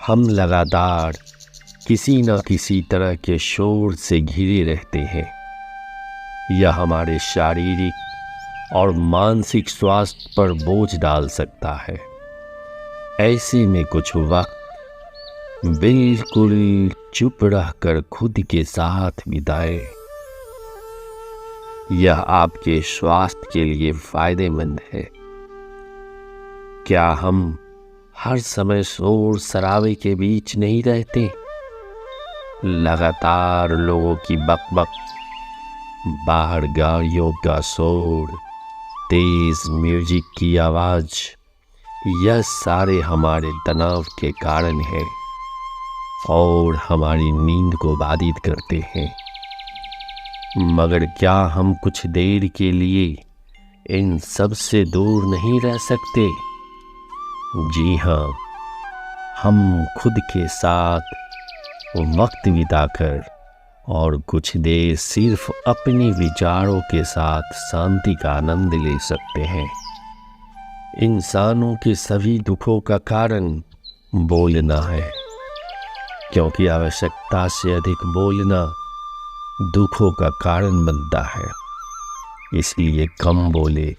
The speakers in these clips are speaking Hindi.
हम लगातार किसी न किसी तरह के शोर से घिरे रहते हैं। यह हमारे शारीरिक और मानसिक स्वास्थ्य पर बोझ डाल सकता है। ऐसे में कुछ वक्त बिल्कुल चुप रहकर खुद के साथ बिताएं। यह आपके स्वास्थ्य के लिए फायदेमंद है। क्या हम हर समय शोर शराबे के बीच नहीं रहते? लगातार लोगों की बकबक, बाहर गाड़ियों का शोर, तेज म्यूजिक की आवाज, यह सारे हमारे तनाव के कारण हैं और हमारी नींद को बाधित करते हैं। मगर क्या हम कुछ देर के लिए इन सब से दूर नहीं रह सकते? जी हाँ, हम खुद के साथ वक्त बिताकर और कुछ देर सिर्फ अपने विचारों के साथ शांति का आनंद ले सकते हैं। इंसानों के सभी दुखों का कारण बोलना है, क्योंकि आवश्यकता से अधिक बोलना दुखों का कारण बनता है। इसलिए कम बोले,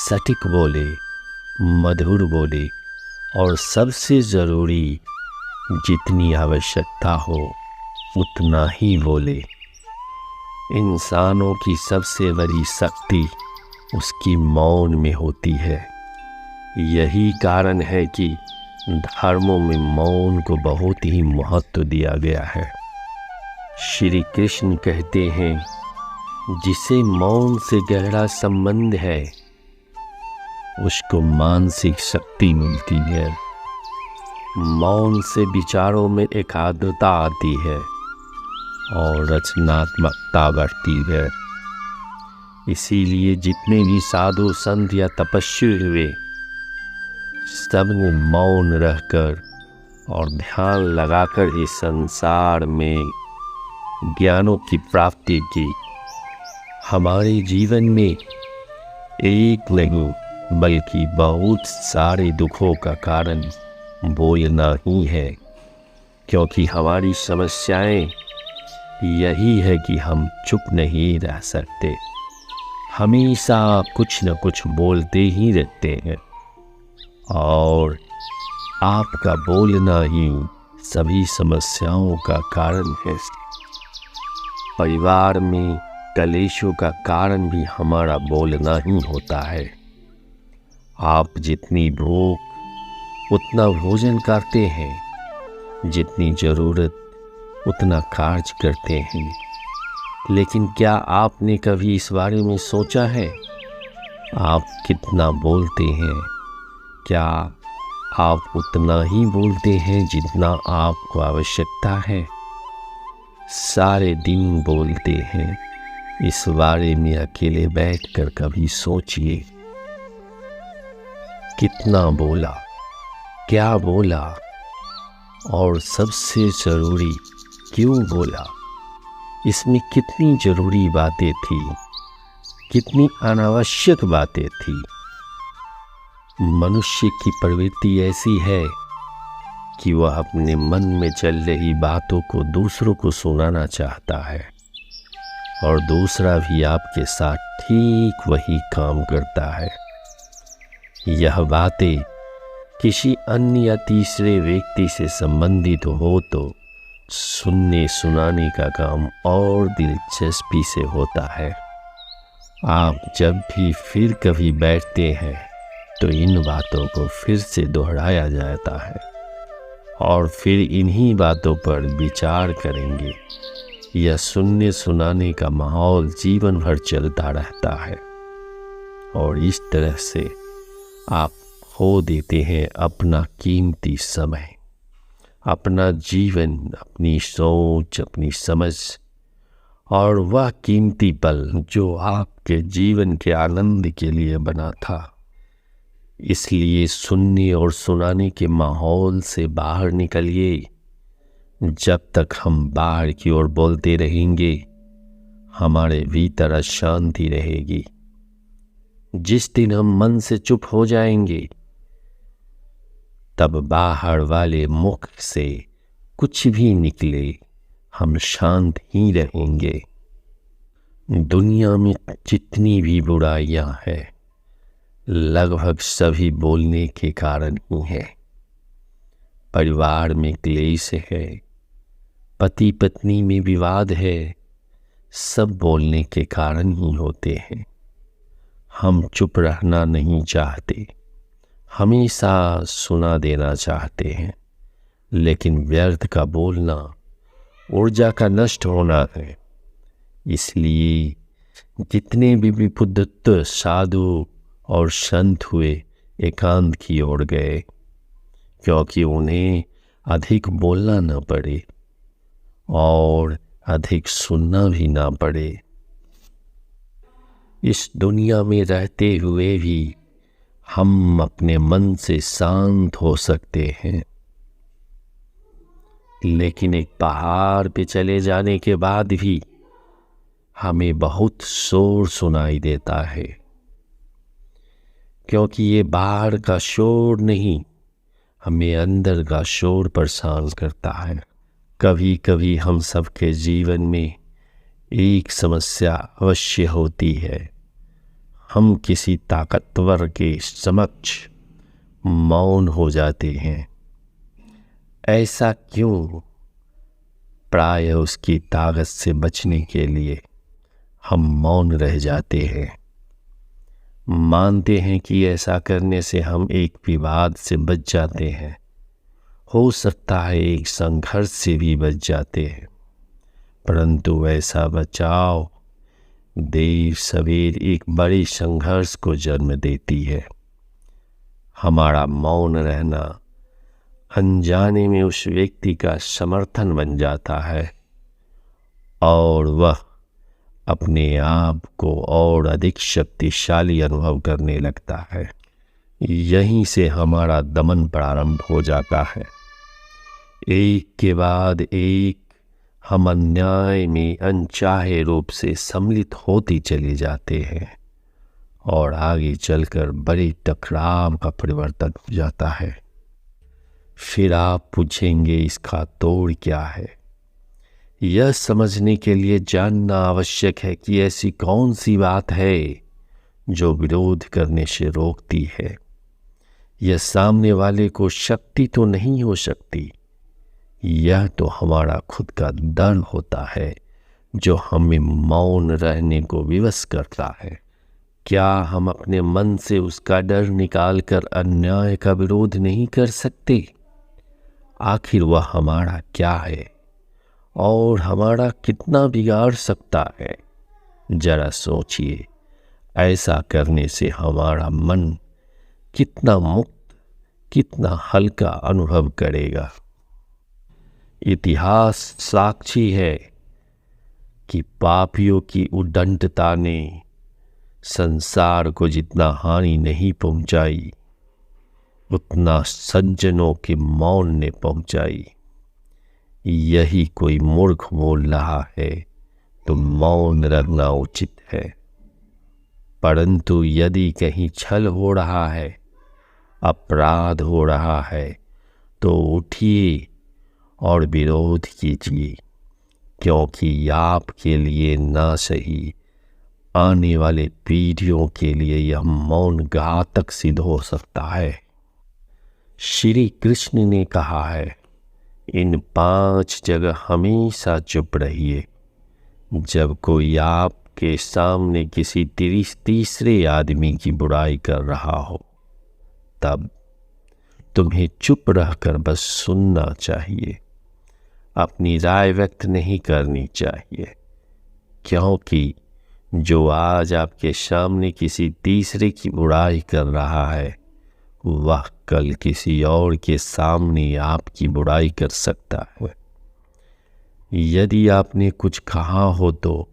सटीक बोले, मधुर बोले और सबसे ज़रूरी जितनी आवश्यकता हो उतना ही बोले। इंसानों की सबसे बड़ी शक्ति उसकी मौन में होती है। यही कारण है कि धर्मों में मौन को बहुत ही महत्व दिया गया है। श्री कृष्ण कहते हैं, जिसे मौन से गहरा संबंध है उसको मानसिक शक्ति मिलती है। मौन से विचारों में एकाग्रता आती है और रचनात्मकता बढ़ती है। इसीलिए जितने भी साधु संत या तपस्वी हुए, सबने मौन रहकर और ध्यान लगाकर इस संसार में ज्ञानों की प्राप्ति की। हमारे जीवन में एक नहीं बल्कि बहुत सारे दुखों का कारण बोलना ही है, क्योंकि हमारी समस्याएं यही है कि हम चुप नहीं रह सकते। हमेशा कुछ न कुछ बोलते ही रहते हैं और आपका बोलना ही सभी समस्याओं का कारण है। परिवार में कलेशों का कारण भी हमारा बोलना ही होता है। आप जितनी भूख उतना भोजन करते हैं, जितनी ज़रूरत उतना खर्च करते हैं, लेकिन क्या आपने कभी इस बारे में सोचा है आप कितना बोलते हैं? क्या आप उतना ही बोलते हैं जितना आपको आवश्यकता है? सारे दिन बोलते हैं। इस बारे में अकेले बैठकर कभी सोचिए, कितना बोला, क्या बोला और सबसे ज़रूरी क्यों बोला? इसमें कितनी ज़रूरी बातें थी, कितनी अनावश्यक बातें थी। मनुष्य की प्रवृत्ति ऐसी है कि वह अपने मन में चल रही बातों को दूसरों को सुनाना चाहता है और दूसरा भी आपके साथ ठीक वही काम करता है। यह बातें किसी अन्य या तीसरे व्यक्ति से संबंधित हो तो सुनने सुनाने का काम और दिलचस्पी से होता है। आप जब भी फिर कभी बैठते हैं तो इन बातों को फिर से दोहराया जाता है और फिर इन्हीं बातों पर विचार करेंगे। यह सुनने सुनाने का माहौल जीवन भर चलता रहता है और इस तरह से आप खो देते हैं अपना कीमती समय, अपना जीवन, अपनी सोच, अपनी समझ और वह कीमती पल जो आपके जीवन के आनंद के लिए बना था। इसलिए सुनने और सुनाने के माहौल से बाहर निकलिए। जब तक हम बाहर की ओर बोलते रहेंगे, हमारे भीतर अशांति रहेगी। जिस दिन हम मन से चुप हो जाएंगे, तब बाहर वाले मुख से कुछ भी निकले, हम शांत ही रहेंगे। दुनिया में जितनी भी बुराइयां हैं, लगभग सभी बोलने के कारण ही है। परिवार में क्लेश है, पति पत्नी में विवाद है, सब बोलने के कारण ही होते हैं। हम चुप रहना नहीं चाहते, हमेशा सुना देना चाहते हैं, लेकिन व्यर्थ का बोलना ऊर्जा का नष्ट होना है। इसलिए जितने भी विबुद्ध साधु और संत हुए एकांत की ओर गए, क्योंकि उन्हें अधिक बोलना न पड़े और अधिक सुनना भी ना पड़े। इस दुनिया में रहते हुए भी हम अपने मन से शांत हो सकते हैं, लेकिन एक पहाड़ पे चले जाने के बाद भी हमें बहुत शोर सुनाई देता है, क्योंकि ये बाहर का शोर नहीं, हमें अंदर का शोर परेशान करता है। कभी कभी हम सबके जीवन में एक समस्या अवश्य होती है, हम किसी ताकतवर के समक्ष मौन हो जाते हैं। ऐसा क्यों? प्राय उसकी ताकत से बचने के लिए हम मौन रह जाते हैं। मानते हैं कि ऐसा करने से हम एक विवाद से बच जाते हैं, हो सकता है एक संघर्ष से भी बच जाते हैं, परंतु ऐसा बचाव देर सवेर एक बड़े संघर्ष को जन्म देती है। हमारा मौन रहना अनजाने में उस व्यक्ति का समर्थन बन जाता है और वह अपने आप को और अधिक शक्तिशाली अनुभव करने लगता है। यहीं से हमारा दमन प्रारंभ हो जाता है। एक के बाद एक हम अन्याय में अनचाहे रूप से सम्मिलित होते चले जाते हैं और आगे चलकर बड़े टकराव का परिवर्तन हो जाता है। फिर आप पूछेंगे, इसका तोड़ क्या है? यह समझने के लिए जानना आवश्यक है कि ऐसी कौन सी बात है जो विरोध करने से रोकती है। यह सामने वाले को शक्ति तो नहीं हो सकती, यह तो हमारा खुद का डर होता है जो हमें मौन रहने को विवश करता है। क्या हम अपने मन से उसका डर निकालकर अन्याय का विरोध नहीं कर सकते? आखिर वह हमारा क्या है और हमारा कितना बिगाड़ सकता है? जरा सोचिए, ऐसा करने से हमारा मन कितना मुक्त, कितना हल्का अनुभव करेगा। इतिहास साक्षी है कि पापियों की उद्दंडता ने संसार को जितना हानि नहीं पहुंचाई, उतना सज्जनों के मौन ने पहुंचाई। यही कोई मूर्ख बोल रहा है तो मौन रखना उचित है, परंतु यदि कहीं छल हो रहा है, अपराध हो रहा है, तो उठिए और विरोध कीजिए, क्योंकि आपके लिए ना सही, आने वाले पीढ़ियों के लिए यह मौन घातक सिद्ध हो सकता है। श्री कृष्ण ने कहा है, इन 5 जगह हमेशा चुप रहिए। जब कोई आपके सामने किसी तीसरे आदमी की बुराई कर रहा हो, तब तुम्हें चुप रहकर बस सुनना चाहिए, अपनी राय व्यक्त नहीं करनी चाहिए, क्योंकि जो आज आपके सामने किसी तीसरे की बुराई कर रहा है, वह कल किसी और के सामने आपकी बुराई कर सकता है। यदि आपने कुछ कहा हो तो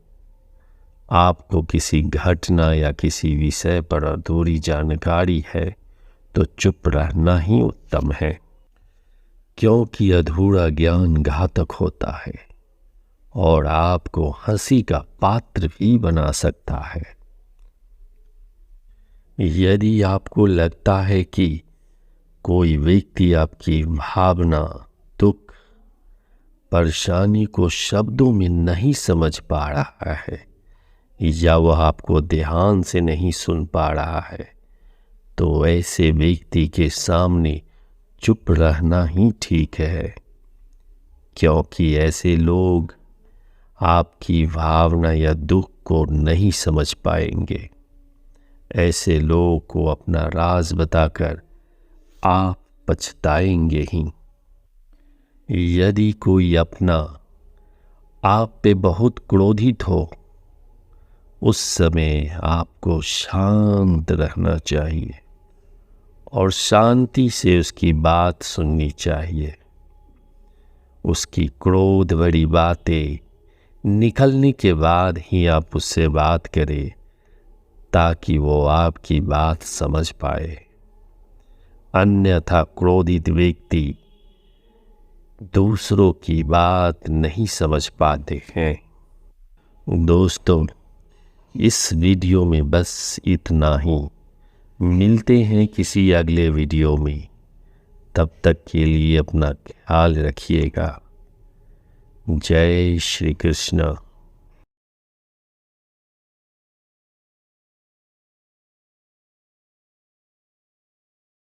आपको किसी घटना या किसी विषय पर अधूरी जानकारी है तो चुप रहना ही उत्तम है, क्योंकि अधूरा ज्ञान घातक होता है और आपको हंसी का पात्र भी बना सकता है। यदि आपको लगता है कि कोई व्यक्ति आपकी भावना, दुख, परेशानी को शब्दों में नहीं समझ पा रहा है या वह आपको ध्यान से नहीं सुन पा रहा है, तो ऐसे व्यक्ति के सामने चुप रहना ही ठीक है, क्योंकि ऐसे लोग आपकी भावना या दुख को नहीं समझ पाएंगे। ऐसे लोगों को अपना राज बताकर आप पछताएंगे ही। यदि कोई अपना आप पे बहुत क्रोधित हो, उस समय आपको शांत रहना चाहिए और शांति से उसकी बात सुननी चाहिए। उसकी क्रोध भरी बातें निकलने के बाद ही आप उससे बात करें, ताकि वो आपकी बात समझ पाए। अन्यथा क्रोधित व्यक्ति दूसरों की बात नहीं समझ पाते हैं। दोस्तों, इस वीडियो में बस इतना ही। मिलते हैं किसी अगले वीडियो में। तब तक के लिए अपना ख्याल रखिएगा। जय श्री कृष्ण।